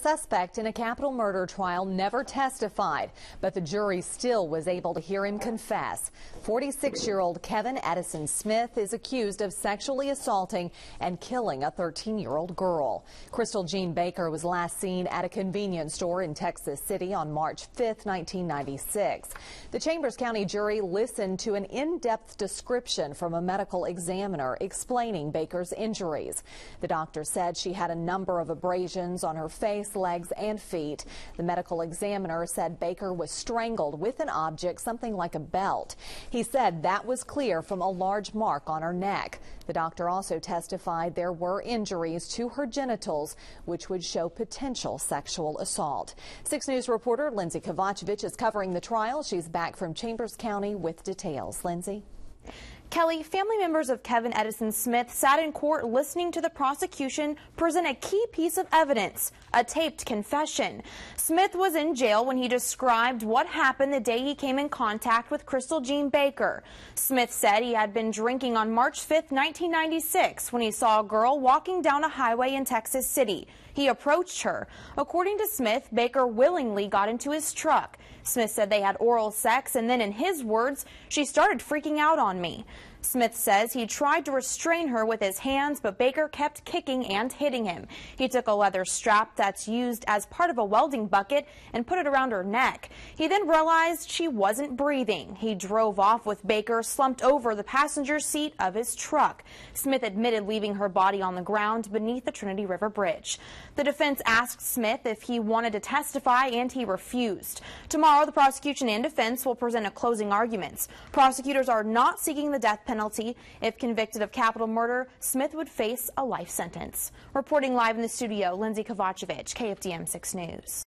Suspect in a capital murder trial never testified, but the jury still was able to hear him confess. 46-year-old Kevin Edison Smith is accused of sexually assaulting and killing a 13-year-old girl. Krystal Jean Baker was last seen at a convenience store in Texas City on March 5, 1996. The Chambers County jury listened to an in-depth description from a medical examiner explaining Baker's injuries. The doctor said she had a number of abrasions on her face, legs, and feet. The medical examiner said Baker was strangled with an object, something like a belt. He said that was clear from a large mark on her neck. The doctor also testified there were injuries to her genitals, which would show potential sexual assault. 6 News reporter Lindsey Kovacevich is covering the trial. She's back from Chambers County with details. Lindsey? Kelly, family members of Kevin Edison Smith sat in court listening to the prosecution present a key piece of evidence, a taped confession. Smith was in jail when he described what happened the day he came in contact with Krystal Jean Baker. Smith said he had been drinking on March 5, 1996, when he saw a girl walking down a highway in Texas City. He approached her. According to Smith, Baker willingly got into his truck. Smith said they had oral sex, and then in his words, she started freaking out on me. Smith says he tried to restrain her with his hands, but Baker kept kicking and hitting him. He took a leather strap that's used as part of a welding bucket and put it around her neck. He then realized she wasn't breathing. He drove off with Baker slumped over the passenger seat of his truck. Smith admitted leaving her body on the ground beneath the Trinity River Bridge. The defense asked Smith if he wanted to testify, and he refused. Tomorrow, the prosecution and defense will present a closing arguments. Prosecutors are not seeking the death penalty. If convicted of capital murder, Smith would face a life sentence. Reporting live in the studio, Lindsey Kovacevich, KFDM 6 News.